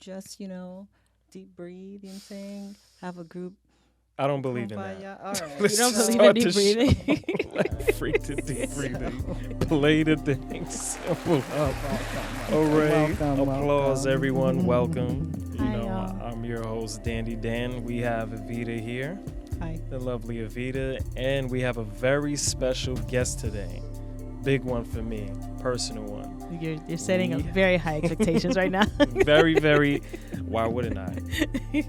just, deep breathing thing, have a group. I don't believe in that. Kumbaya. All right. Let's You don't just believe in start deep the breathing? show like freak to deep breathing. Play the thing simple. All right. Applause, everyone. Welcome. Hi, y'all. I'm your host, Dandy Dan. We have Evita here, Hi. the lovely Evita, and we have a very special guest today. Big one for me, personal one. You're setting up very high expectations right now. Very, very. Why wouldn't I?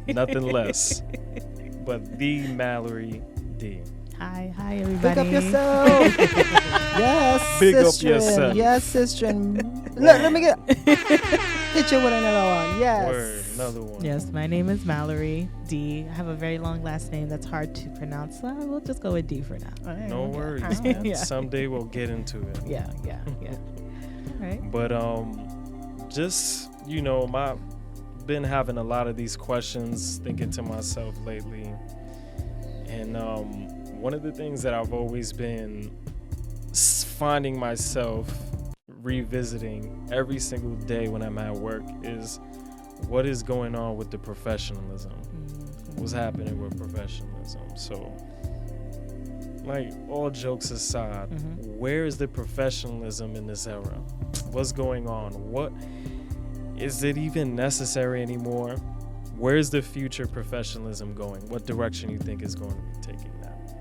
Nothing less. But the Malory D. Hi, everybody. Pick up yourself. Yes, Big up sister. yourself. Yes, sister. Let me hit you with another one. Yes. Word, another one. Yes, my name is Malory D. I have a very long last name that's hard to pronounce, so we'll just go with D for now. All right. No Okay. worries, man. Someday we'll get into it. Yeah. All right. But just been having a lot of these questions, thinking to myself lately, and one of the things that I've always been finding myself revisiting every single day when I'm at work is what is going on with the professionalism. What's happening with professionalism? So, like, all jokes aside, where is the professionalism in this era? What's going on? What is it even necessary anymore? Where's the future professionalism going? What direction you think is going to be taking that?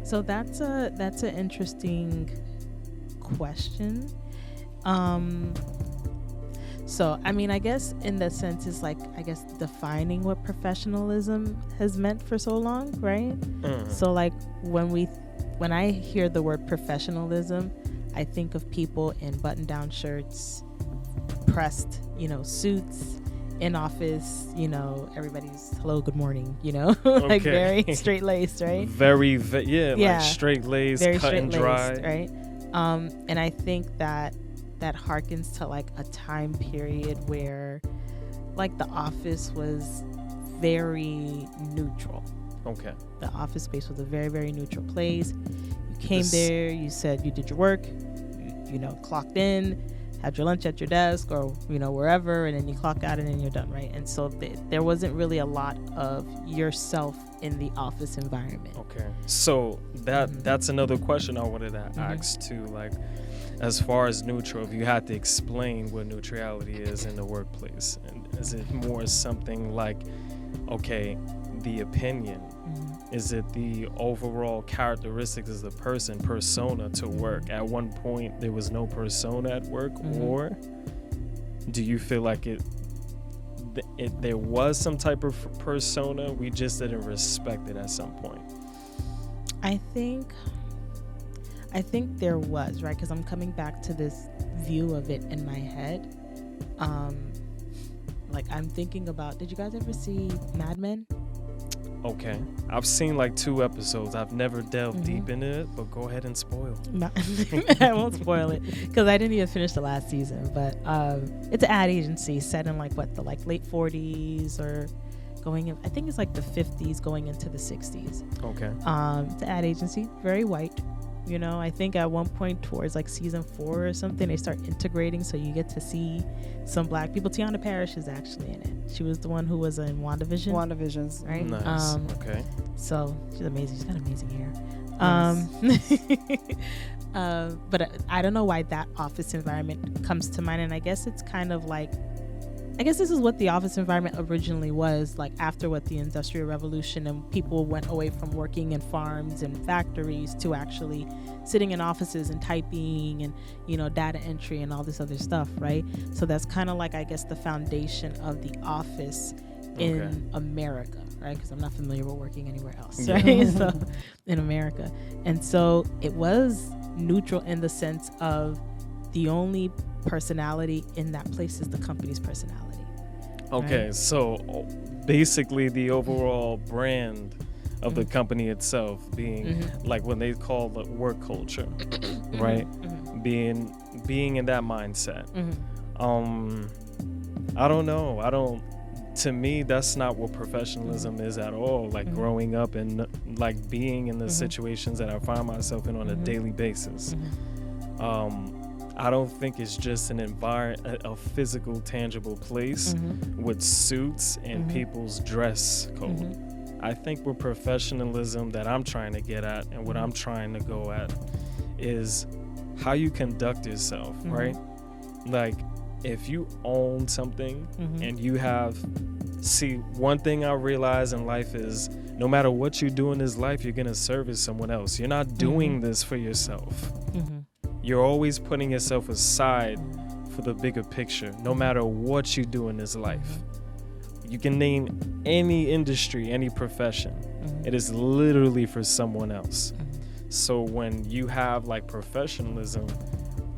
So that's an interesting question. So I mean, I guess in the sense is like, I guess defining what professionalism has meant for so long, right? So like when I hear the word professionalism, I think of people in button-down shirts, pressed, suits, in office, everybody's hello, good morning, like very straight-laced, right? Very, like straight-laced, very cut and dry. right? And I think that harkens to like a time period where like the office was very neutral. Okay. The office space was a very, very neutral place. You came there, you said you did your work, you clocked in, had your lunch at your desk or, wherever, and then you clock out and then you're done, right? And so there wasn't really a lot of yourself in the office environment. Okay. So that's another question I wanted to ask too. Like, as far as neutral, if you had to explain what neutrality is in the workplace, and is it more something like, okay, the opinion? Is it the overall characteristics of the person, persona to work? At one point, there was no persona at work, or do you feel like there was some type of persona, we just didn't respect it at some point? I think there was, right? Because I'm coming back to this view of it in my head. Like I'm thinking about, did you guys ever see Mad Men? Okay. I've seen like 2 episodes. I've never delved deep into it, but go ahead and spoil. I won't spoil it because I didn't even finish the last season. But it's an ad agency set in like the late 40s or going in, I think it's like the 50s going into the 60s. Okay. It's an ad agency, very white. I think at one point towards like season 4 or something, they start integrating, so you get to see some black people. Tiana Parrish is actually in it. She was the one who was in WandaVision's. right? Nice. Okay. So she's amazing. She's got amazing hair. Nice. But I don't know why that office environment comes to mind, and I guess it's kind of like, I guess this is what the office environment originally was, like after what the Industrial Revolution, and people went away from working in farms and factories to actually sitting in offices and typing and, data entry and all this other stuff, right? So that's kind of like, I guess, the foundation of the office in America, right? Because I'm not familiar with working anywhere else, right? So in America. And so it was neutral in the sense of the only personality in that place is the company's personality. Okay, right? So basically the overall brand of the company itself being like when they call it work culture, right? Being in that mindset. I don't know. To me, that's not what professionalism is at all. Like growing up and like being in the situations that I find myself in on a daily basis. I don't think it's just an environment, a physical, tangible place with suits and people's dress code. I think with professionalism that I'm trying to get at and what I'm trying to go at is how you conduct yourself, right? Like, if you own something and you have, see, one thing I realize in life is no matter what you do in this life, you're going to service someone else. You're not doing this for yourself. You're always putting yourself aside for the bigger picture, no matter what you do in this life. You can name any industry, any profession. It is literally for someone else. So when you have like professionalism,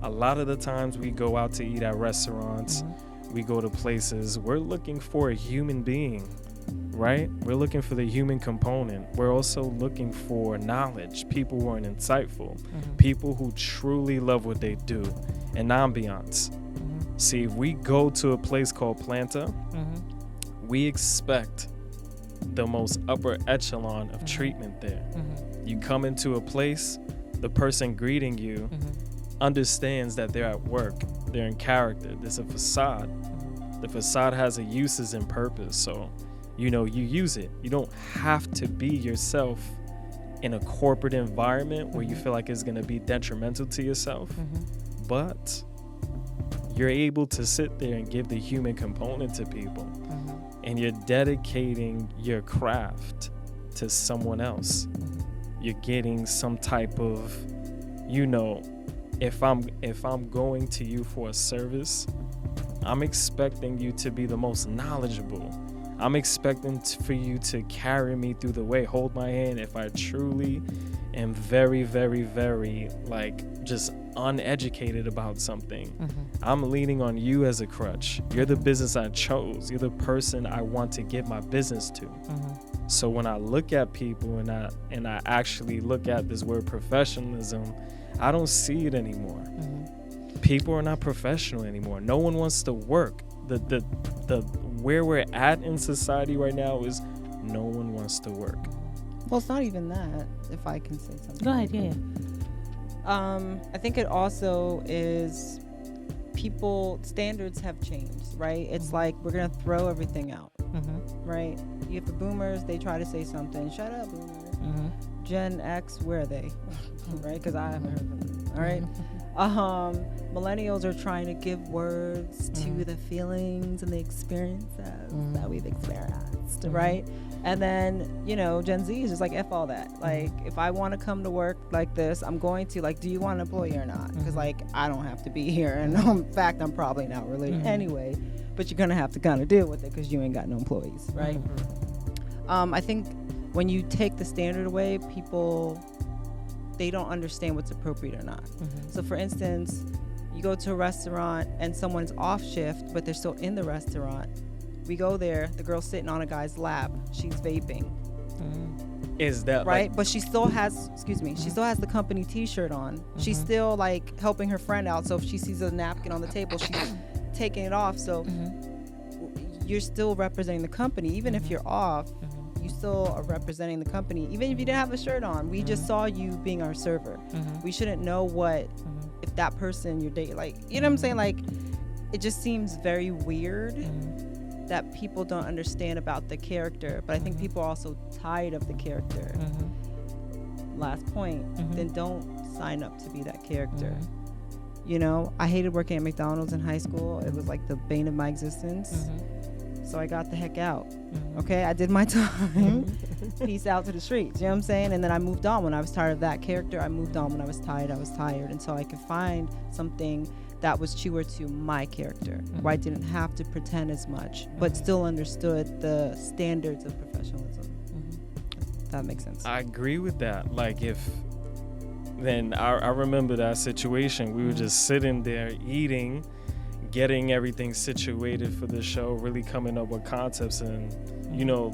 a lot of the times we go out to eat at restaurants, we go to places, we're looking for a human being, right? We're looking for the human component. We're also looking for knowledge, people who are insightful, people who truly love what they do, and ambiance. See, if we go to a place called Planta, we expect the most upper echelon of treatment there. You come into a place, the person greeting you understands that they're at work, they're in character, there's a facade. The facade has a uses and purpose, so you use it. You don't have to be yourself in a corporate environment where you feel like it's going to be detrimental to yourself, but you're able to sit there and give the human component to people, and you're dedicating your craft to someone else. You're getting some type of, if I'm going to you for a service, I'm expecting you to be the most knowledgeable. I'm expecting for you to carry me through the way, hold my hand if I truly am very, very, very, just uneducated about something. I'm leaning on you as a crutch. You're the business I chose. You're the person I want to give my business to. So when I look at people and I actually look at this word professionalism, I don't see it anymore. People are not professional anymore. No one wants to work. The where we're at in society right now is no one wants to work. Well, it's not even that, if I can say something. Go ahead, yeah. I think it also is standards have changed, right? It's like we're going to throw everything out, right? You have the boomers, they try to say something. Shut up, boomer. Gen X, where are they? Right? Because I haven't heard from them, all right? Millennials are trying to give words to the feelings and the experiences that we've experienced, right? And then, Gen Z is just like, F all that. Like, if I want to come to work like this, I'm going to, do you want an employee or not? Because, I don't have to be here. And in fact, I'm probably not related anyway. But you're going to have to kind of deal with it because you ain't got no employees, right? I think when you take the standard away, people, they don't understand what's appropriate or not. So, for instance, you go to a restaurant and someone's off shift, but they're still in the restaurant. We go there, the girl's sitting on a guy's lap. She's vaping. Is that right? But she still has, she still has the company t-shirt on. She's still helping her friend out. So if she sees a napkin on the table, she's taking it off. So you're still representing the company. Even if you're off, you still are representing the company. Even if you didn't have a shirt on, we just saw you being our server. We shouldn't know what, if that person you're dating, you know what I'm saying? It just seems very weird that people don't understand about the character, but I think people are also tired of the character. Last point, then don't sign up to be that character. I hated working at McDonald's in high school. It was the bane of my existence. So I got the heck out. Okay, I did my time. Peace out to the streets, you know what I'm saying? And then I moved on when I was tired of that character. I moved on when I was tired. And so I could find something that was truer to my character, where I didn't have to pretend as much, but still understood the standards of professionalism. If that makes sense. I agree with that. I remember that situation. We were just sitting there eating, getting everything situated for the show, really coming up with concepts and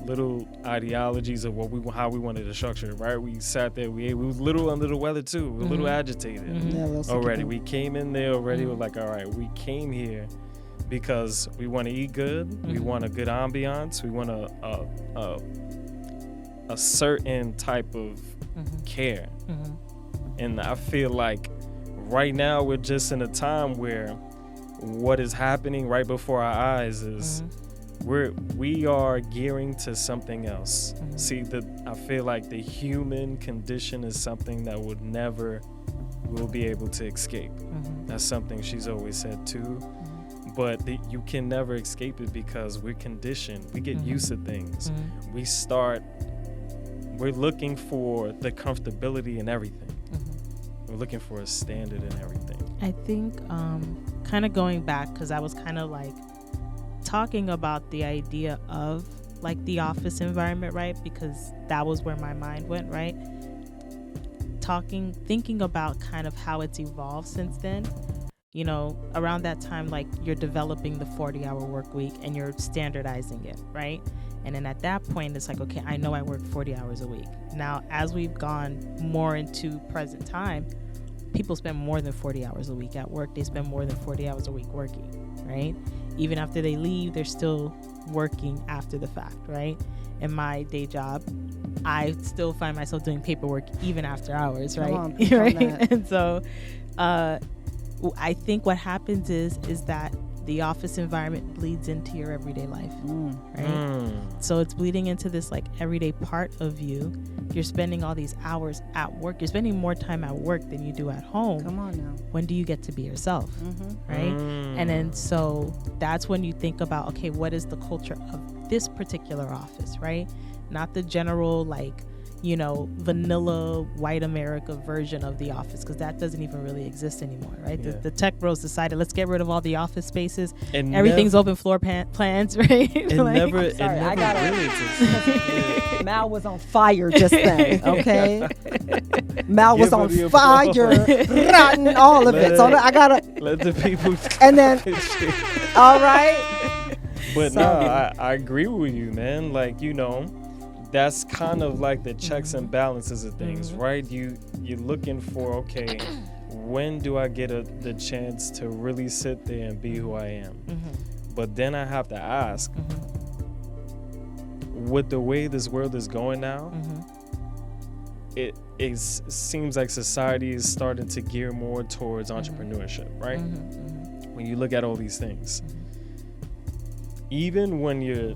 little ideologies of how we wanted to structure it, right? We sat there, we ate. We was a little under the weather too. We were a little agitated already. We came in there already. We're like, all right, we came here because we want to eat good. We want a good ambiance. We want a certain type of care. And I feel like right now we're just in a time where what is happening right before our eyes is we are gearing to something else. See, I feel like the human condition is something that we'll be able to escape. That's something she's always said too. But you can never escape it because we're conditioned. We get used to things. We're looking for the comfortability in everything. We're looking for a standard in everything. I think kind of going back, because I was kind of like talking about the idea of like the office environment, right? Because that was where my mind went, right? Thinking about kind of how it's evolved since then. You know, around that time, like you're developing the 40-hour work week and you're standardizing it, right? And then at that point, it's like, okay, I know I work 40 hours a week. Now, as we've gone more into present time, people spend more than 40 hours a week at work. They spend more than 40 hours a week working, right? Even after they leave, they're still working after the fact, right? In my day job, I still find myself doing paperwork even after hours, right? Right? And so I think what happens is that the office environment bleeds into your everyday life, right? So it's bleeding into this like everyday part of you. You're spending all these hours at work. You're spending more time at work than you do at home. Come on now. When do you get to be yourself, right? And then so that's when you think about, okay, what is the culture of this particular office, right? Not the general like, you know, vanilla white America version of the office, because that doesn't even really exist anymore, right? Yeah. The tech bros decided, let's get rid of all the office spaces. And everything's open floor plans, right? It like, never I gotta- really existed. Mal was on fire just then, okay? Mal was Give on her the fire, rotten all of it. So I gotta, Let the people. and then, all right? But So- no, I agree with you, man. Like, you know, that's kind of like the checks and balances of things, right? You're looking for, okay, when do I get the chance to really sit there and be who I am? But then I have to ask, with the way this world is going now, it seems like society is starting to gear more towards entrepreneurship, right? When you look at all these things, even when you're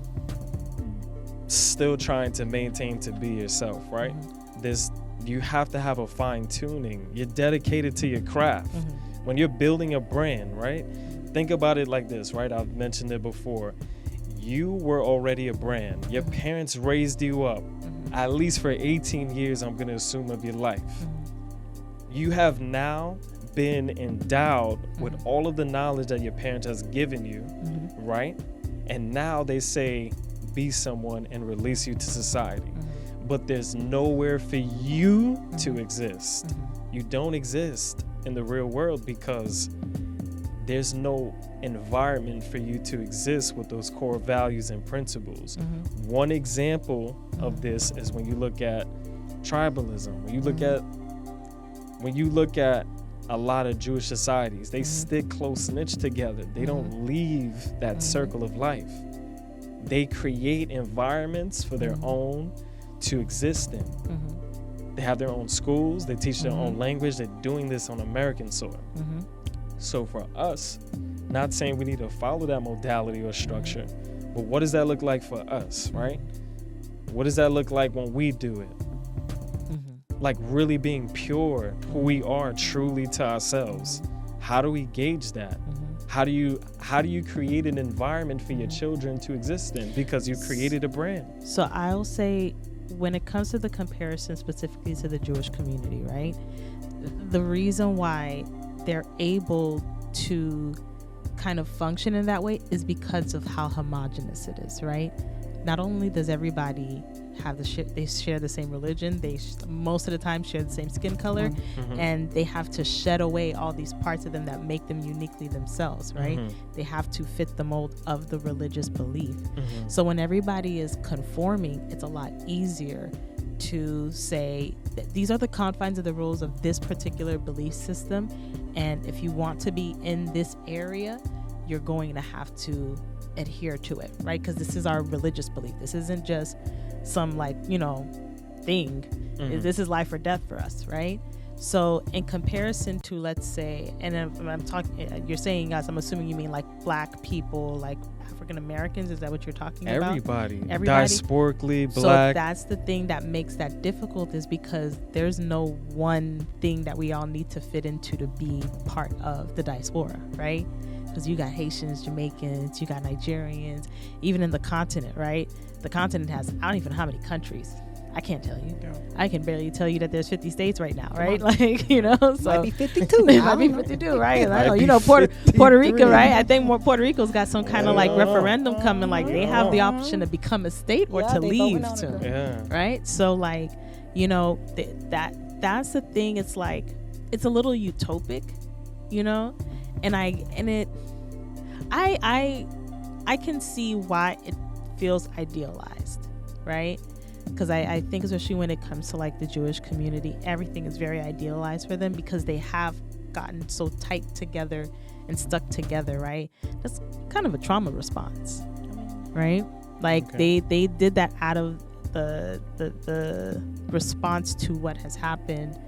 still trying to maintain to be yourself, right? You have to have a fine tuning. You're dedicated to your craft. When you're building a brand, right? Think about it like this, right? I've mentioned it before. You were already a brand. Your parents raised you up, at least for 18 years, I'm going to assume, of your life. You have now been endowed with all of the knowledge that your parents has given you, right? And now they say, be someone and release you to society. But there's nowhere for you to exist. You don't exist in the real world because there's no environment for you to exist with those core values and principles. One example of this is when you look at tribalism. When you look at a lot of Jewish societies, they stick close knit together. They don't leave that circle of life. They create environments for their own to exist in. They have their own schools. They teach their own language. They're doing this on American soil. So for us, not saying we need to follow that modality or structure, but what does that look like for us, right? What does that look like when we do it? Like really being pure, who we are truly to ourselves. How do we gauge that? How do you create an environment for your children to exist in because you created a brand? So I'll say, when it comes to the comparison specifically to the Jewish community, right? The reason why they're able to kind of function in that way is because of how homogenous it is, right? Not only does everybody have they share the same religion, they most of the time share the same skin color, and they have to shed away all these parts of them that make them uniquely themselves, right? They have to fit the mold of the religious belief. So when everybody is conforming, it's a lot easier to say that these are the confines of the rules of this particular belief system, and if you want to be in this area, you're going to have to adhere to it, right? Because this is our religious belief. This isn't just some thing. This is life or death for us, right? So in comparison to, let's say, and I'm talking, you're saying, guys, I'm assuming you mean like black people, like African Americans. Is that what you're talking about? Everybody. Diasporically So black. that's the thing that makes that difficult, is because there's no one thing that we all need to fit into to be part of the diaspora, right? Because you got Haitians, Jamaicans, you got Nigerians, even in the continent, right? The continent has, I don't even know how many countries. I can't tell you. Yeah. I can barely tell you that there's 50 states right now, right? Like, you know, so Might be 52. it might be 52, right? And I know, you know, Puerto Rico, right? I think Puerto Rico's got some kind of like referendum coming, like they have the option to become a state or to leave too, right? So like, you know, that's the thing. It's like, it's a little utopic, you know, and I can see why it feels idealized, right? Because I think, especially when it comes to like the Jewish community, everything is very idealized for them because they have gotten so tight together and stuck together, right? That's kind of a trauma response, right? Like they did that out of the response to what has happened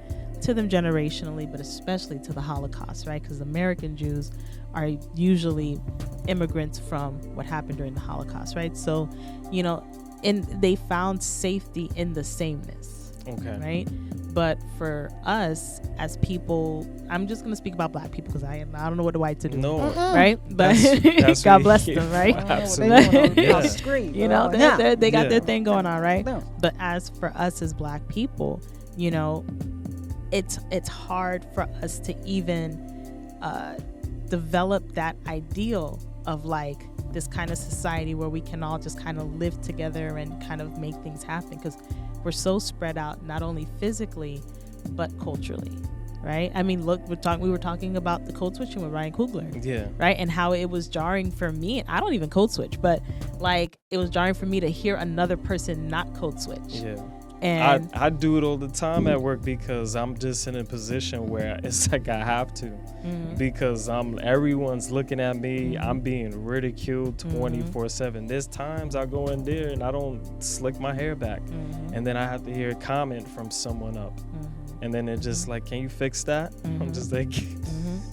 to them generationally, but especially to the Holocaust, right? Because American Jews are usually immigrants from what happened during the Holocaust, right? So, you know, and they found safety in the sameness, right? But for us as people, I'm just going to speak about black people because I don't know what the whites are doing, right? But that's God bless them, right? Absolutely. You know, they got their thing going on, right? But as for us as black people, you know, it's hard for us to even develop that ideal of like this kind of society where we can all just kind of live together and kind of make things happen, because we're so spread out, not only physically but culturally, right? I mean, look, we were talking about the code switching with Ryan Coogler, right? And how it was jarring for me. I don't even code switch, but like it was jarring for me to hear another person not code switch. And I do it all the time at work because I'm just in a position where it's like I have to, because everyone's looking at me. I'm being ridiculed 24/7. There's times I go in there and I don't slick my hair back, and then I have to hear a comment from someone up, and then they're just like, "Can you fix that?" I'm just like,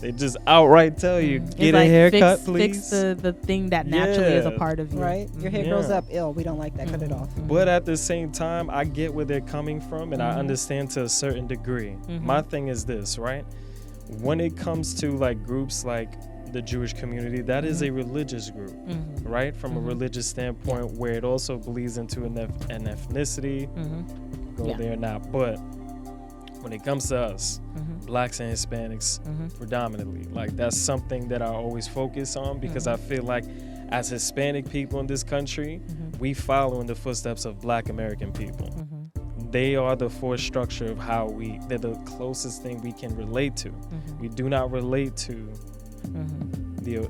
they just outright tell you, "Get a haircut, please." Fix the thing that naturally is a part of you. Right? Your hair grows up ill. We don't like that. Cut it off. But at the same time, I get where they're coming from, and I understand to a certain degree. My thing is this, right? When it comes to like groups like the Jewish community, that is a religious group, right? From a religious standpoint, where it also bleeds into an ethnicity. Go there now. But when it comes to us, blacks and Hispanics predominantly, like that's something that I always focus on, because I feel like as Hispanic people in this country, we follow in the footsteps of black American people. They are the force structure of how they're the closest thing we can relate to. We do not relate to the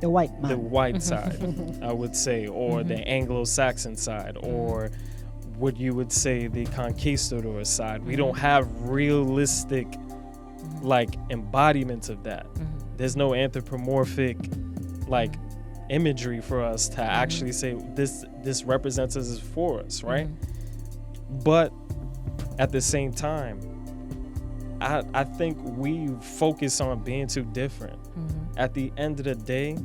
white side, I would say, or the Anglo-Saxon side, or what you would say the conquistador side. We don't have realistic like embodiments of that. There's no anthropomorphic like imagery for us to actually say this represents us as for us, right? But at the same time, I think we focus on being too different. At the end of the day,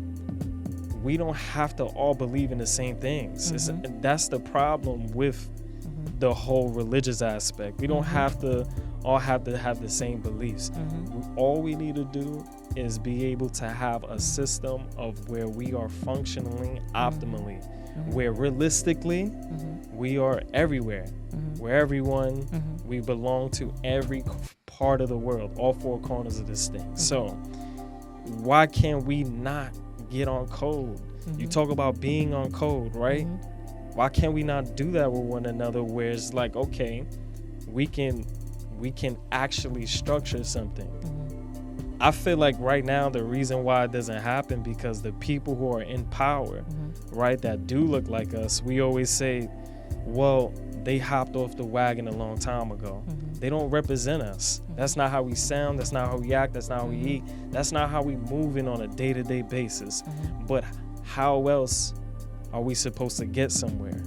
we don't have to all believe in the same things. And that's the problem with the whole religious aspect. We don't have to all have the same beliefs. All we need to do is be able to have a system of where we are functioning optimally, where realistically we are everywhere. We're everyone. We belong to every part of the world, all four corners of this thing. So why can't we not get on code? You talk about being on code, right? Why can't we not do that with one another, where it's like, okay, we can actually structure something? I feel like right now the reason why it doesn't happen, because the people who are in power, right, that do look like us, we always say, well, they hopped off the wagon a long time ago. They don't represent us. That's not how we sound. That's not how we act. That's not how we eat. That's not how we move in on a day-to-day basis. But how else are we supposed to get somewhere?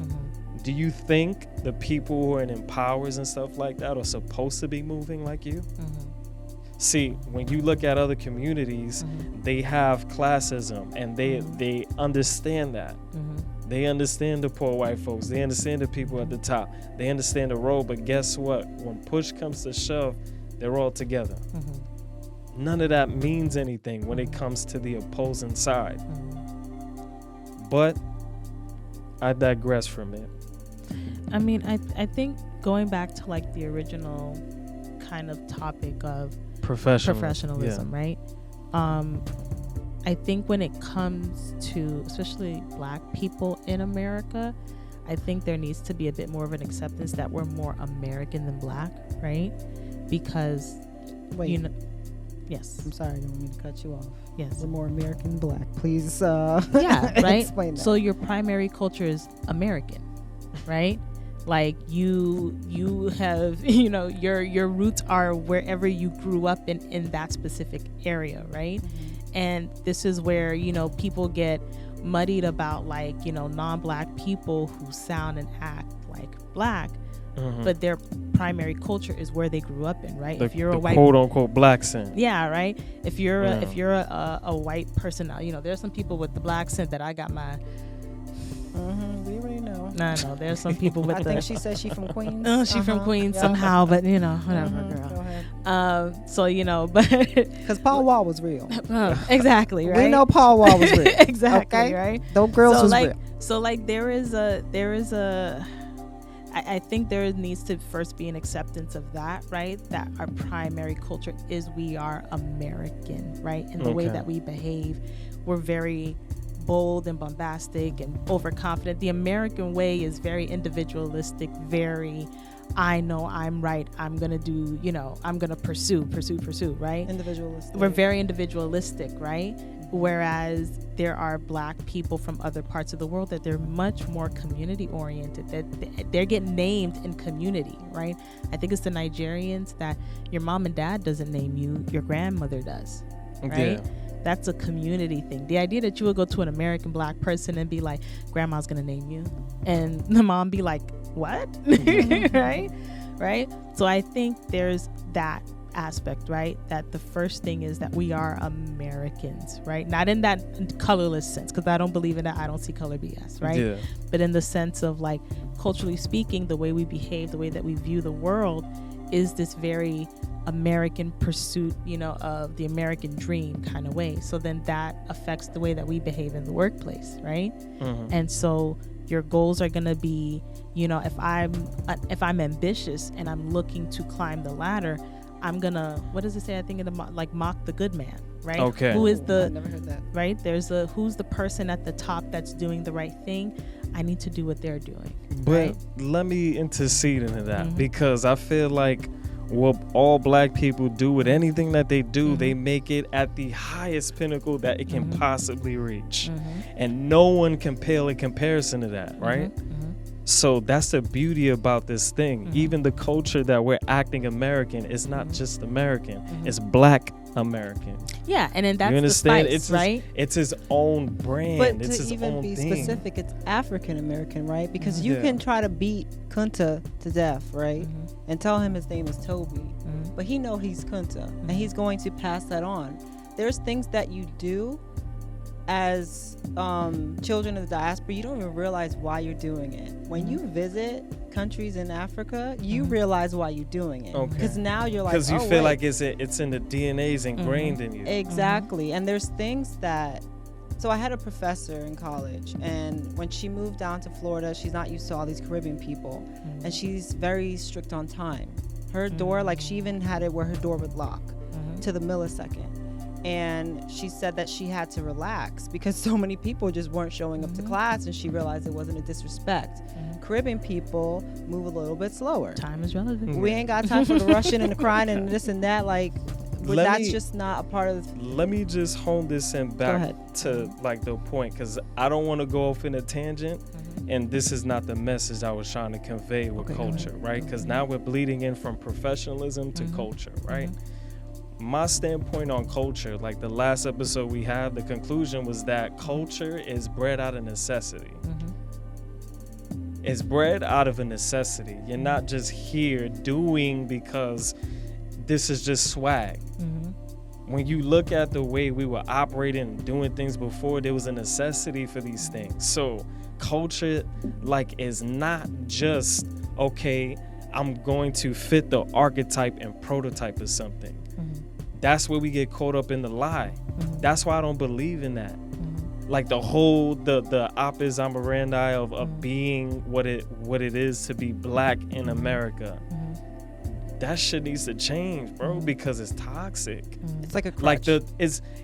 do you think the people who are in powers and stuff like that are supposed to be moving like you? See, when you look at other communities, they have classism, and they understand that. They understand the poor white folks. They understand the people at the top. They understand the role. But guess what? When push comes to shove, they're all together. None of that means anything when it comes to the opposing side. But I digress from it. I mean, I think going back to like the original kind of topic of professionalism, right? I think when it comes to especially Black people in America, I think there needs to be a bit more of an acceptance that we're more American than Black, right? Because, Wait. Yes. I'm sorry, I don't mean to cut you off. Yes. We're more American than Black. Please yeah, right? explain that. So your primary culture is American, right? Like you have, your roots are wherever you grew up in that specific area, right? And this is where, people get muddied about like, non-Black people who sound and act like Black, but their primary culture is where they grew up in, right? If you're a white quote unquote Black scent. Yeah, right. If you're a white person, there's some people with the Black scent that I got my. We already know. No, there's some people with I think she said she from Queens. Oh, she from Queens somehow, but whatever, girl. Go ahead. So but because Paul Wall was real. Exactly, right. We know Paul Wall was real. Exactly, okay? Right. Those girls was real. So like there is a. I think there needs to first be an acceptance of that, right? That our primary culture is we are American, right? And the way that we behave, we're very bold and bombastic and overconfident. The American way is very individualistic, very, I know I'm right, I'm going to do, I'm going to pursue, right? Individualistic. We're very individualistic, right? Whereas there are Black people from other parts of the world that they're much more community oriented, that they're getting named in community, right? I think it's the Nigerians that your mom and dad doesn't name you, your grandmother does, right? Yeah. That's a community thing. The idea that you would go to an American Black person and be like, grandma's gonna name you, and the mom be like, what? right? So I think there's that aspect, right? That the first thing is that we are Americans, right? Not in that colorless sense, because I don't believe in that. I don't see color BS, right? Yeah. But in the sense of like, culturally speaking, the way we behave, the way that we view the world is this very American pursuit, of the American dream kind of way. So then that affects the way that we behave in the workplace, right? And so your goals are going to be, if I'm ambitious and I'm looking to climb the ladder, I'm gonna, what does it say? I think mock the good man, right? Okay. Who is I never heard that. Right? Who's the person at the top that's doing the right thing? I need to do what they're doing. But right? let me intercede into that, because I feel like what all Black people do with anything that they do, they make it at the highest pinnacle that it can possibly reach. And no one can pale in comparison to that, right? So that's the beauty about this thing. Even the culture that we're acting American is not just American, it's Black American. Yeah, and then that's you understand? The spice, right? It's his own brand. But it's to his even own be thing. specific, it's African American, right? Because you can try to beat Kunta to death, right? And tell him his name is Toby, but he know he's Kunta, and he's going to pass that on. There's things that you do as children of the diaspora, you don't even realize why you're doing it. When you visit countries in Africa, you realize why you're doing it. Because now you're like, because you feel like it's in the DNA's ingrained in you. Exactly. And there's things that, so I had a professor in college, and when she moved down to Florida, she's not used to all these Caribbean people, and she's very strict on time. Her door, like she even had it where her door would lock to the millisecond. And she said that she had to relax because so many people just weren't showing up to class, and she realized it wasn't a disrespect. Caribbean people move a little bit slower. Time is relative. We ain't got time for the rushing and the crying and this and that. Like, that's just not a part of the... Let me just hone this in back to like the point, because I don't want to go off in a tangent, and this is not the message I was trying to convey with culture, right? Because now we're bleeding in from professionalism to culture, right? My standpoint on culture, like the last episode we had, the conclusion was that culture is bred out of necessity. It's bred out of a necessity. You're not just here doing because this is just swag. When you look at the way we were operating and doing things before, there was a necessity for these things. So culture is not just, okay, I'm going to fit the archetype and prototype of something. That's where we get caught up in the lie. That's why I don't believe in that. Like the whole the opus operandi of being what it is to be black in America. That shit needs to change, bro, because it's toxic. It's like a crutch.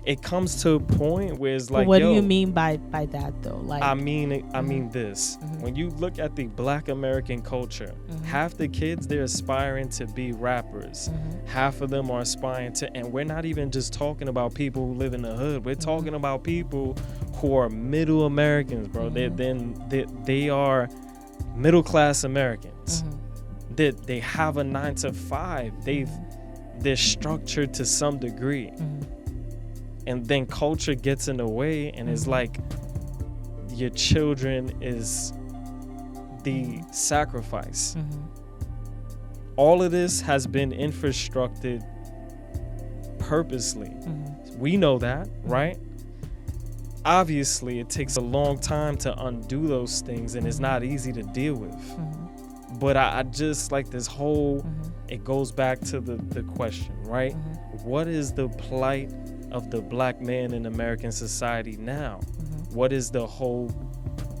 It comes to a point where it's like, what do you mean by that though? Like, I mean this. When you look at the black American culture, half the kids, they're aspiring to be rappers. Half of them are aspiring to, and we're not even just talking about people who live in the hood. We're talking about people who are middle Americans, bro. They are middle class Americans. They have a 9 to 5. They're structured to some degree. And then culture gets in the way, and it's like your children is the sacrifice. All of this has been infrastructed purposely. We know that, right? Obviously, it takes a long time to undo those things, and it's not easy to deal with. But I just like this whole, it goes back to the question, right? What is the plight of the black man in American society now? What is the whole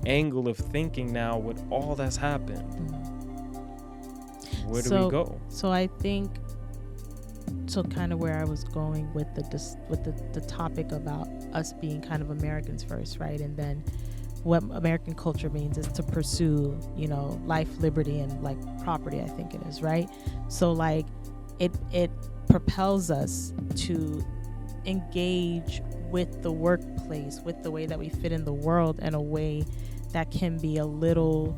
angle of thinking now with all that's happened? Where do we go? So I think, so kind of where I was going with the topic about us being kind of Americans first, right? And then what American culture means is to pursue, life, liberty, and like property, I think it is, right? So like it propels us to engage with the workplace, with the way that we fit in the world in a way that can be a little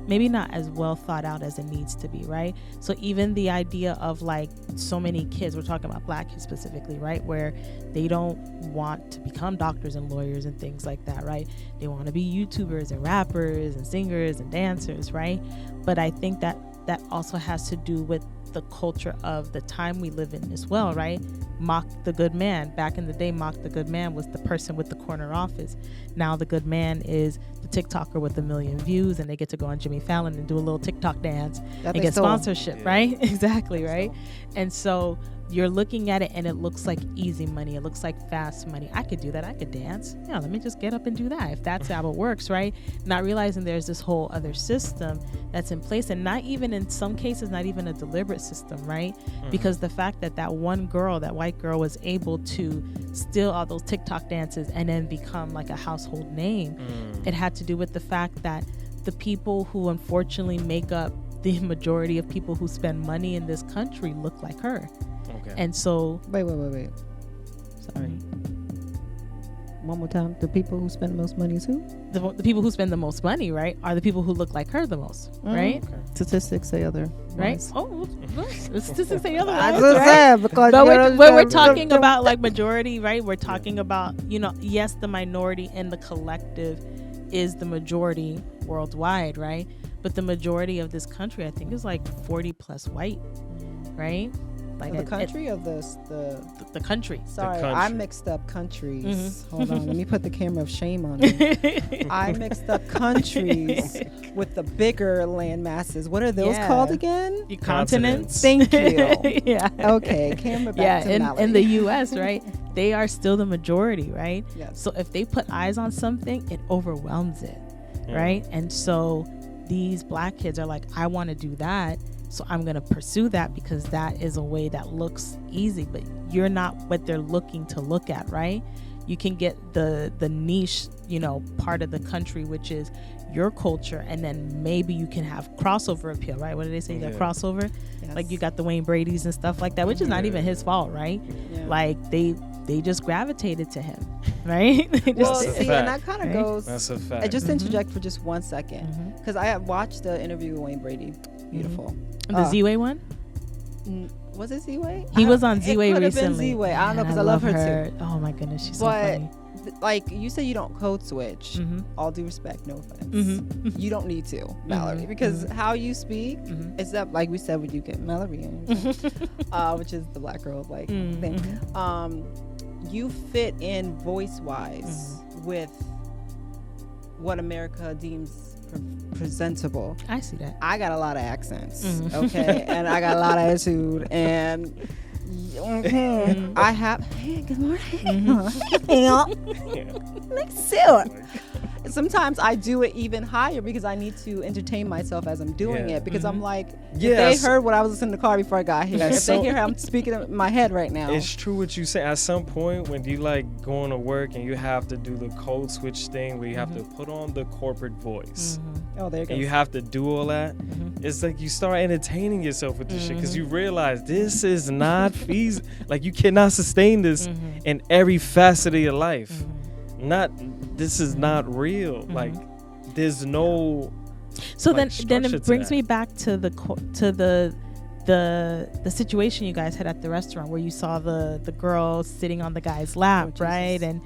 maybe not as well thought out as it needs to be, right? So even the idea of like so many kids, we're talking about black kids specifically, right? Where they don't want to become doctors and lawyers and things like that, right? They want to be YouTubers and rappers and singers and dancers, right? But I think that also has to do with the culture of the time we live in as well, right? Mock the good man. Back in the day, mock the good man was the person with the corner office. Now the good man is the TikToker with 1 million views, and they get to go on Jimmy Fallon and do a little TikTok dance and get sponsorship, right? Exactly, right? And so you're looking at it and it looks like easy money. It looks like fast money. I could do that. I could dance. Yeah, let me just get up and do that if that's how it works, right? Not realizing there's this whole other system that's in place, and not even in some cases, not even a deliberate system, right? Because the fact that one girl, that white girl, was able to steal all those TikTok dances and then become like a household name, it had to do with the fact that the people who unfortunately make up the majority of people who spend money in this country look like her. Okay. And so wait. Sorry. One more time. The people who spend the most money is who? The people who spend the most money, right, are the people who look like her the most, right? Okay. Statistics say other, right? Oh, the statistics say other. I just said because but when we're talking about like majority, right? We're talking about, yes, the minority and the collective is the majority worldwide, right? But the majority of this country, I think, is like 40 plus white, right? Like the country of the country. Sorry, I mixed up countries. Hold on, let me put the camera of shame on me. I mixed up countries with the bigger land masses. What are those called again? Your continents. Thank you. Yeah. Okay, camera back to Malory. In the U.S., right? They are still the majority, right? Yes. So if they put eyes on something, it overwhelms it, right? And so these black kids are like, I want to do that. So I'm going to pursue that because that is a way that looks easy, but you're not what they're looking to look at, right? You can get the niche, part of the country, which is your culture, and then maybe you can have crossover appeal, right? What do they say? That crossover? Yes. Like you got the Wayne Brady's and stuff like that, which is not even his fault, right? Yeah. Like they just gravitated to him, right? Well, see, and that kind of goes. That's a fact. I just interject for just 1 second because I have watched the interview with Wayne Brady. Beautiful. The Z-Way one? Was it Z-Way? He was on Z-Way recently. It could have been Z-Way. I don't know because I love her too. Oh my goodness, she's so funny. like you said, you don't code switch. Mm-hmm. All due respect, no offense. Mm-hmm. You don't need to, Mallory, because how you speak, except like we said, when you get Mallory in, which is the black girl like thing, you fit in voice wise with what America deems presentable. I see that. I got a lot of accents, okay, and I got a lot of attitude, and I have. Hey, good morning. Sometimes I do it even higher because I need to entertain myself as I'm doing it, because I'm like, if they heard what I was listening to the car before I got here, if they hear how I'm speaking in my head right now. It's true what you say. At some point when you like going to work and you have to do the code switch thing where you have to put on the corporate voice. Oh, there you go. And you have to do all that. It's like you start entertaining yourself with this shit because you realize this is not feasible. Like you cannot sustain this in every facet of your life. This is not real. Like there's no. So like, then it brings that. me back to the situation you guys had at the restaurant where you saw the girl sitting on the guy's lap, right? And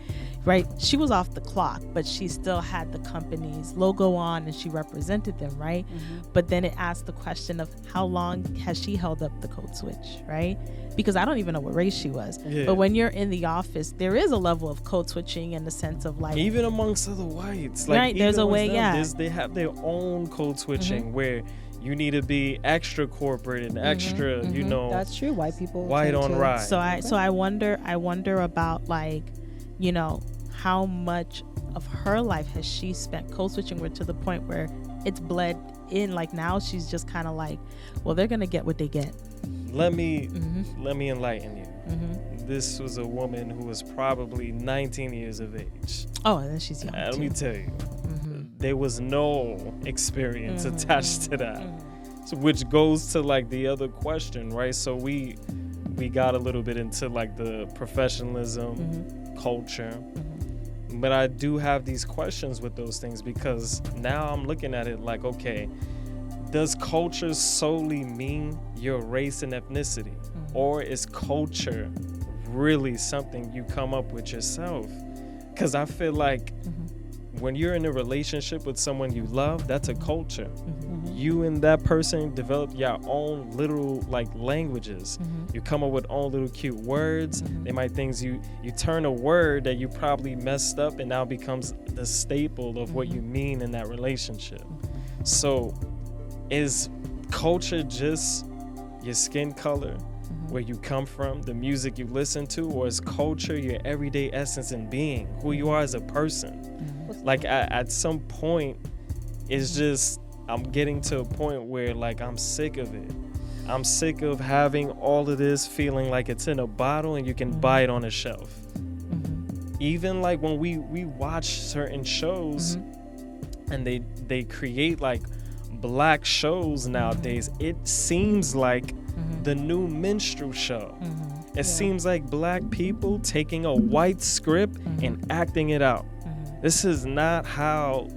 she was off the clock, but she still had the company's logo on and she represented them, right? But then it asked the question of how long has she held up the code switch, right? Because I don't even know what race she was. But when you're in the office, there is a level of code switching in the sense of like, even amongst other whites, like right? There's a way, they have their own code switching where you need to be extra corporate and extra, you know. That's true. White people. White on ride. So I wonder about like, you know, how much of her life has she spent code switching with to the point where it's bled in. Like now she's just kind of like, well, they're gonna get what they get. Let me enlighten you. This was a woman who was probably 19 years of age. Oh, and then she's young. Let me tell you, there was no experience attached to that. So, which goes to like the other question, right? So we got a little bit into like the professionalism, culture. But I do have these questions with those things because now I'm looking at it like, okay, does culture solely mean your race and ethnicity? Or is culture really something you come up with yourself? Because I feel like when you're in a relationship with someone you love, that's a culture. You and that person develop your own little like languages. You come up with own little cute words. They might things you turn a word that you probably messed up and now becomes the staple of what you mean in that relationship. So is culture just your skin color, where you come from, the music you listen to, or is culture your everyday essence and being, who you are as a person? Like at some point, it's just, I'm getting to a point where like I'm sick of it. I'm sick of having all of this feeling like it's in a bottle and you can buy it on a shelf. Even like when we watch certain shows and they create like black shows nowadays, it seems like the new minstrel show. It seems like black people taking a white script and acting it out. This is not how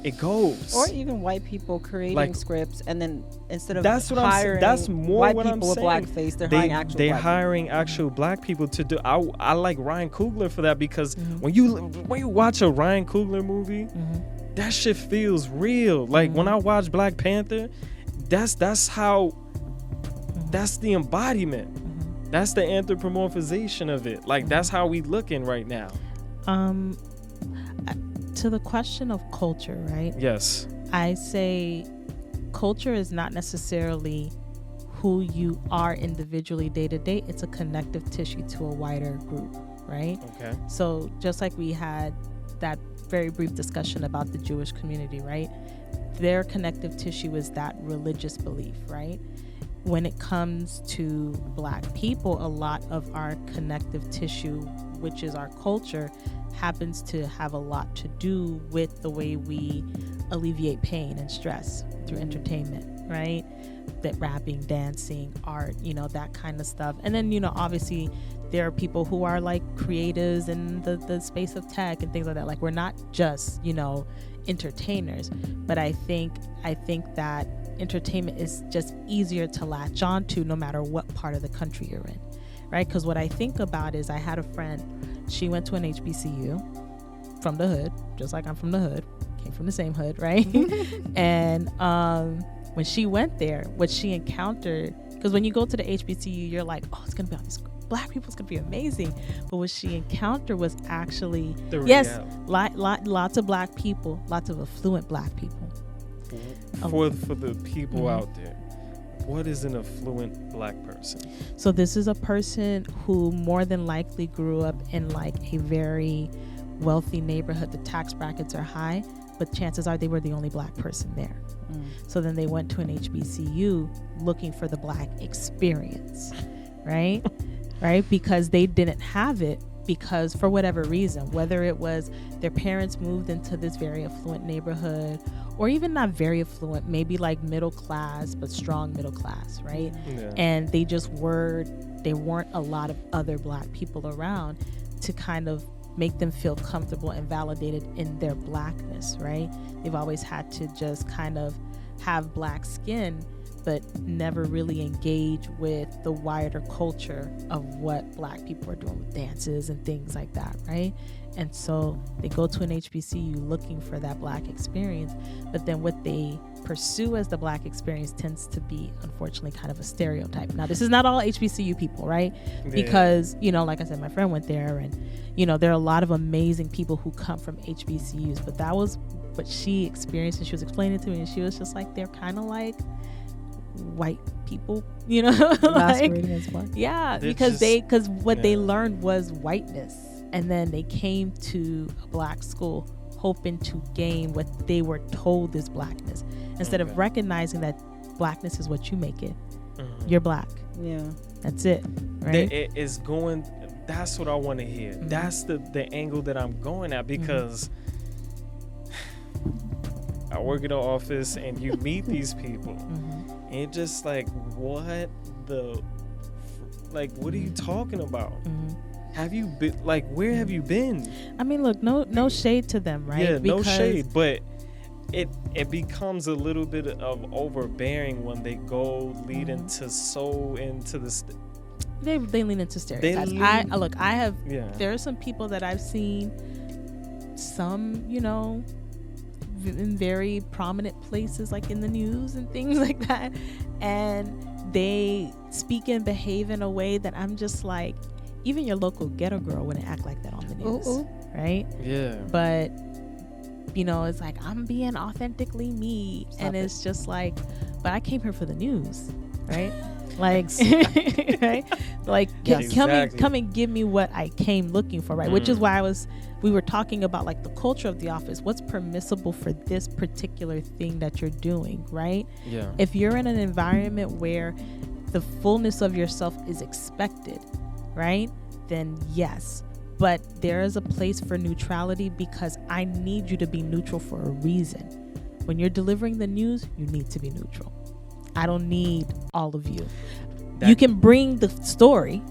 it goes. Or even white people creating like, scripts and then instead of that's what hiring that's more white what people I'm with blackface, they're hiring actual black people to do. I like Ryan Coogler for that because when you watch a Ryan Coogler movie, that shit feels real. Like when I watch Black Panther, that's how. That's the embodiment. That's the anthropomorphization of it. Like that's how we looking right now. To the question of culture, right? Yes. I say culture is not necessarily who you are individually day to day. It's a connective tissue to a wider group, right? Okay. So just like we had that very brief discussion about the Jewish community, right? Their connective tissue is that religious belief, right? When it comes to black people, a lot of our connective tissue, which is our culture, happens to have a lot to do with the way we alleviate pain and stress through entertainment, right? That rapping, dancing, art, you know, that kind of stuff. And then, you know, obviously there are people who are like creatives in the space of tech and things like that. Like we're not just, you know, entertainers, but I think that entertainment is just easier to latch on to no matter what part of the country you're in, right? Because what I think about is I had a friend, she went to an HBCU, from the hood, just like I'm from the hood, came from the same hood, right? And when she went there, what she encountered, because when you go to the HBCU, you're like, oh, it's gonna be all these black people, it's gonna be amazing. But what she encountered was actually lots of black people, lots of affluent black people. For the people out there, what is an affluent black person? So this is a person who more than likely grew up in like a very wealthy neighborhood. The tax brackets are high, but chances are they were the only black person there. So then they went to an HBCU looking for the black experience, right? Right? Because they didn't have it, because for whatever reason, whether it was their parents moved into this very affluent neighborhood, or even not very affluent, maybe like middle class, but strong middle class, right? Yeah. And they weren't a lot of other black people around to kind of make them feel comfortable and validated in their blackness, right? They've always had to just kind of have black skin, but never really engage with the wider culture of what black people are doing with dances and things like that, right? And so they go to an HBCU looking for that black experience, but then what they pursue as the black experience tends to be, unfortunately, kind of a stereotype. Now, this is not all HBCU people, right? Yeah. Because, you know, like I said, my friend went there, and, you know, there are a lot of amazing people who come from HBCUs, but that was what she experienced, and she was explaining to me, and she was just like, they're kind of like white people, you know? Like, yeah, because what they learned was whiteness, and then they came to a black school hoping to gain what they were told is blackness, instead of recognizing that blackness is what you make it. You're black. Yeah, that's it, right? It is going. That's what I want to hear. That's the angle that I'm going at, because I work in an office and you meet these people, and you're just like, what are you talking about? Have you been, like, where have you been? I mean, look, no shade to them, right? Yeah, no shade, but it becomes a little bit of overbearing when they go lead into the they lean into stereotypes. There are some people that I've seen, some, you know, in very prominent places, like in the news and things like that, and they speak and behave in a way that I'm just like, even your local ghetto girl wouldn't act like that on the news, right? Yeah. But, you know, it's like, I'm being authentically me. It's just like, but I came here for the news, right? Like, right? Like, come and give me what I came looking for, right? Which is why we were talking about, like, the culture of the office. What's permissible for this particular thing that you're doing, right? Yeah. If you're in an environment where the fullness of yourself is expected, right? Then yes. But there is a place for neutrality, because I need you to be neutral for a reason. When you're delivering the news, you need to be neutral. I don't need all of you. You can bring the story,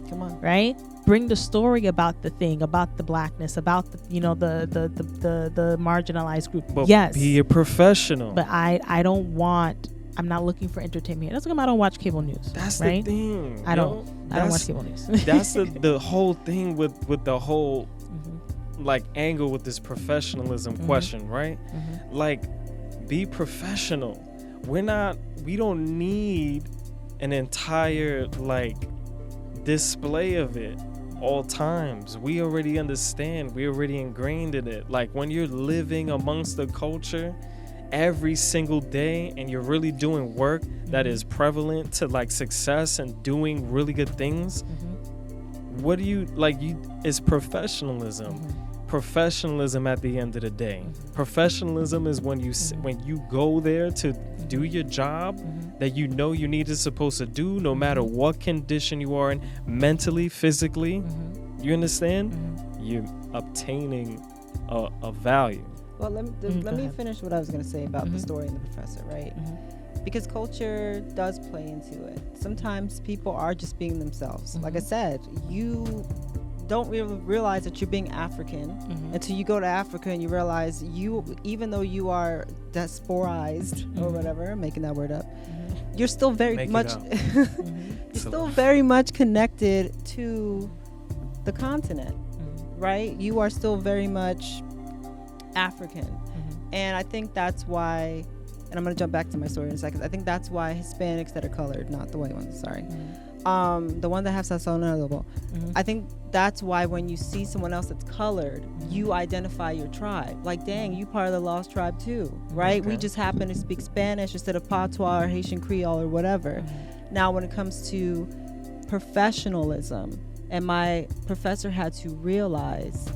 right? Bring the story about the thing, about the blackness, about the, you know, the marginalized group. But yes, be a professional. But I'm not looking for entertainment. That's why I don't watch cable news. That's right? the thing. I don't watch cable news. That's the whole thing with the whole like angle with this professionalism question, right? Like, be professional. We don't need an entire like display of it all times. We already understand. We already ingrained in it. Like, when you're living amongst the culture every single day and you're really doing work that is prevalent to like success and doing really good things, what do you like? It's professionalism. Professionalism at the end of the day. Professionalism is when you go there to do your job that you know you're supposed to do, no matter what condition you are in, mentally, physically. You understand? You're obtaining a value. Well, let me finish what I was going to say about the story and the professor, right? Because culture does play into it. Sometimes people are just being themselves. Like I said, you don't really realize that you're being African until you go to Africa and you realize even though you are diasporized or whatever, I'm making that word up, you're still very much connected to the continent, right? You are still very much African. And I think that's why, and I'm going to jump back to my story in a second. I think that's why Hispanics that are colored, not the white ones, sorry. The one that have sazonable. I think that's why when you see someone else that's colored, you identify your tribe. Like, dang, you part of the lost tribe too, right? We just happen to speak Spanish instead of Patois or Haitian Creole or whatever. Now, when it comes to professionalism, and my professor had to realize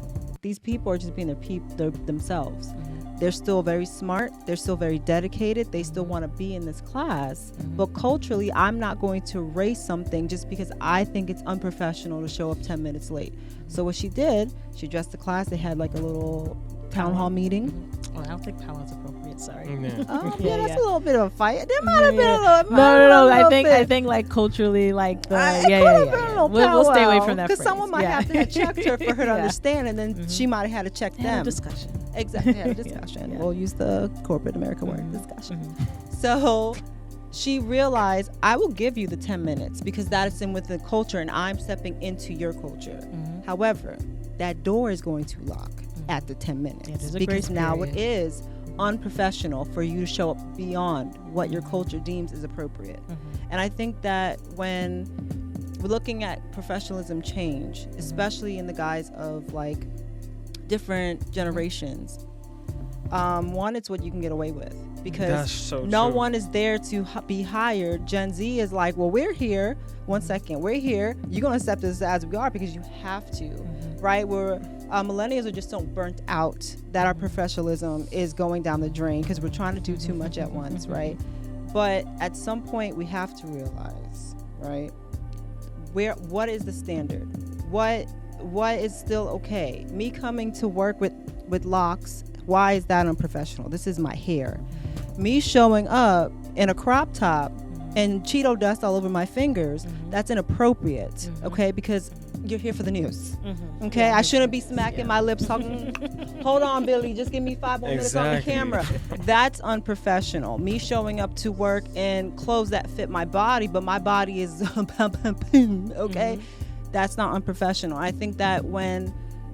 these people are just being their themselves. They're still very smart. They're still very dedicated. They still want to be in this class. But culturally, I'm not going to erase something just because I think it's unprofessional to show up 10 minutes late. So what she did, she addressed the class. They had like a little town hall meeting. Oh, I don't think powwow's appropriate. Sorry. That's a little bit of a fight. There might have been a little. No. I think like culturally, like the We'll stay away from that because someone might have to have checked her for her to understand, and then she might have had to check them. Have a discussion. Exactly, have a discussion. We'll use the corporate American word, discussion. So she realized, I will give you the 10 minutes because that is in with the culture, and I'm stepping into your culture. However, that door is going to lock at the 10 minutes because now it is unprofessional for you to show up beyond what your culture deems is appropriate. And I think that when we're looking at professionalism change, especially in the guise of like different generations, one, it's what you can get away with because no one is there to be hired. Gen Z is like, well, we're here. 1 second, we're here. You're going to accept us as we are because you have to, right? We're millennials are just so burnt out that our professionalism is going down the drain because we're trying to do too much at once, right? But at some point, we have to realize, right? What is the standard? What is still okay? Me coming to work with locks, why is that unprofessional? This is my hair. Me showing up in a crop top and Cheeto dust all over my fingers, that's inappropriate, okay? Because you're here for the news, okay? I shouldn't be smacking my lips talking, hold on, Billy, just give me 5 more minutes on the camera. That's unprofessional. Me showing up to work in clothes that fit my body, but my body is, okay? That's not unprofessional. I think that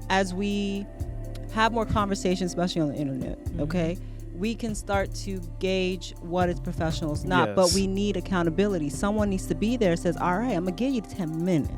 as we have more conversations, especially on the internet, okay, we can start to gauge what is professional, is not. But we need accountability. Someone needs to be there that says, all right, I'm going to give you 10 minutes.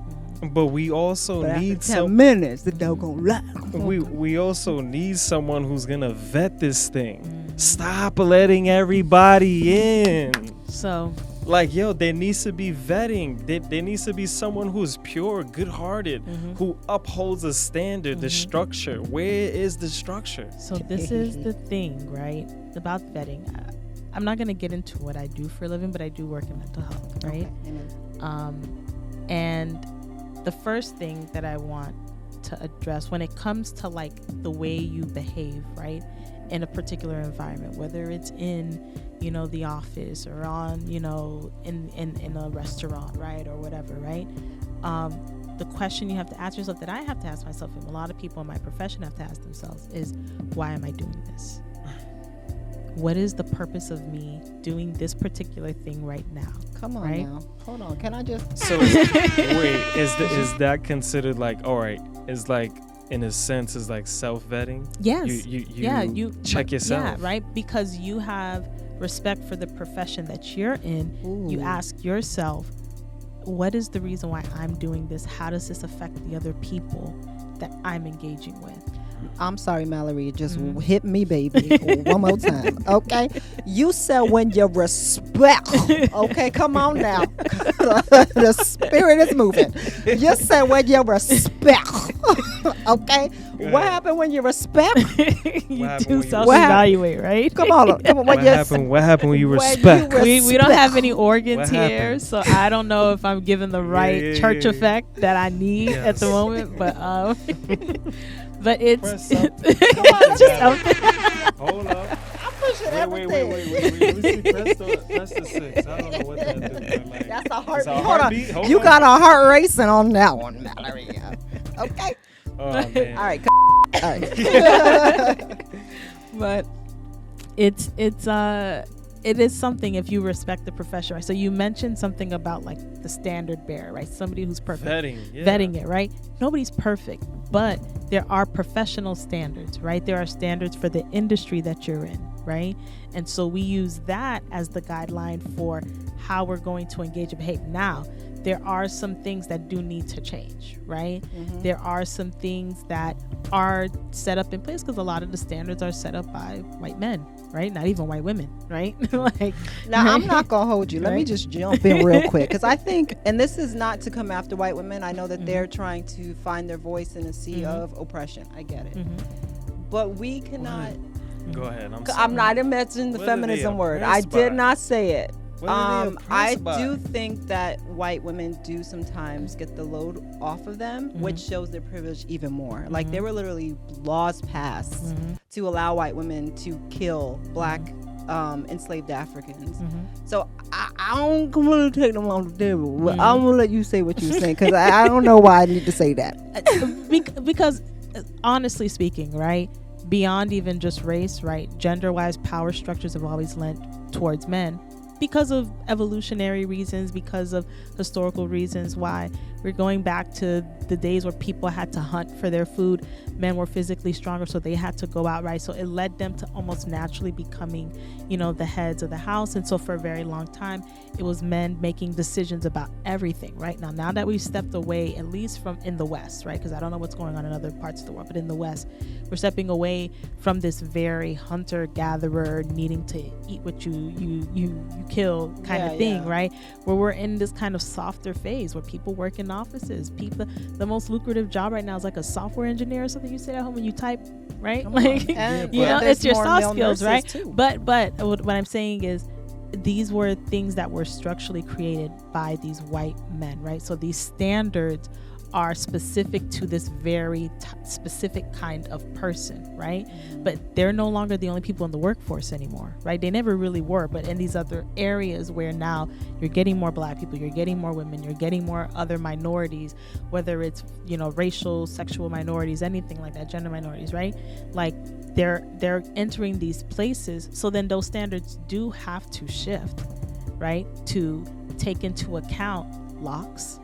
But we also need 10 minutes, the dog gonna lie. We also need someone who's going to vet this thing. Stop letting everybody in. So... like, yo, there needs to be vetting. There needs to be someone who's pure, good-hearted, who upholds a standard, the structure. Where is the structure? So this is the thing, right, about vetting. I'm not going to get into what I do for a living, but I do work in mental health, right? And the first thing that I want to address when it comes to, like, the way you behave, right, in a particular environment, whether it's in the office or on, in a restaurant, right, or whatever, right? The question you have to ask yourself, that I have to ask myself, and a lot of people in my profession have to ask themselves, is why am I doing this? What is the purpose of me doing this particular thing right now? Come on now. Hold on. Can I just... So, wait, is that considered like, all right, is like, in a sense, is like self-vetting? Yes. You check yourself. Yeah, right? Because you have respect for the profession that you're in. You ask yourself, what is the reason why I'm doing this? How does this affect the other people that I'm engaging with? I'm sorry, Malory, just hit me, baby, one more time, okay? You said when you respect, okay? Come on now. The spirit is moving. You said when you respect, okay? What happened when you respect? You do self-evaluate, right? Come on. What happened when you respect? We don't have any organs here, so I don't know if I'm giving the right church effect that I need at the moment, but it's just hold up. I'm pushing everything. Wait. Let me see. Press the 6. I don't know what that do. Like, that's a heartbeat. Hold on. You got a heart racing on that one, Malory. Okay. Oh, man. All right. All right. But it's it is something if you respect the profession, right? So you mentioned something about like the standard bearer, right? Somebody who's perfect. Vetting it, right? Nobody's perfect, but there are professional standards, right? There are standards for the industry that you're in, right? And so we use that as the guideline for how we're going to engage in behavior. Now, there are some things that do need to change, right? Mm-hmm. There are some things that are set up in place because a lot of the standards are set up by white men, right? Not even white women, right? Like, now, right? I'm not going to hold you. Let me just jump in real quick because I think, and this is not to come after white women. I know that they're trying to find their voice in a sea of oppression. I get it. But we cannot... Go ahead. I'm not mentioning the feminism word. I did not say it. I do think that white women do sometimes get the load off of them, which shows their privilege even more. Like there were literally laws passed to allow white women to kill black enslaved Africans. So I don't really take them on the devil. But I'm gonna let you say what you're saying because I don't know why I need to say that. Because honestly speaking, right, beyond even just race, right, gender-wise, power structures have always lent towards men. Because of evolutionary reasons, because of historical reasons, why we're going back to the days where people had to hunt for their food. Men were physically stronger, so they had to go out, right? So it led them to almost naturally becoming, the heads of the house. And so for a very long time, it was men making decisions about everything, right? Now that we've stepped away, at least from in the West, right? Because I don't know what's going on in other parts of the world, but in the West, we're stepping away from this very hunter-gatherer needing to eat what you kill kind of thing, right? Where we're in this kind of softer phase where people work in offices. The most lucrative job right now is like a software engineer or something. You sit at home and you type, right? It's your soft skills, right? Too. But what I'm saying is these were things that were structurally created by these white men, right? So these standards are specific to this very specific kind of person, right? But they're no longer the only people in the workforce anymore, right? They never really were, but in these other areas where now you're getting more black people, you're getting more women, you're getting more other minorities, whether it's, racial, sexual minorities, anything like that, gender minorities, right? Like they're entering these places. So then those standards do have to shift, right? To take into account locks,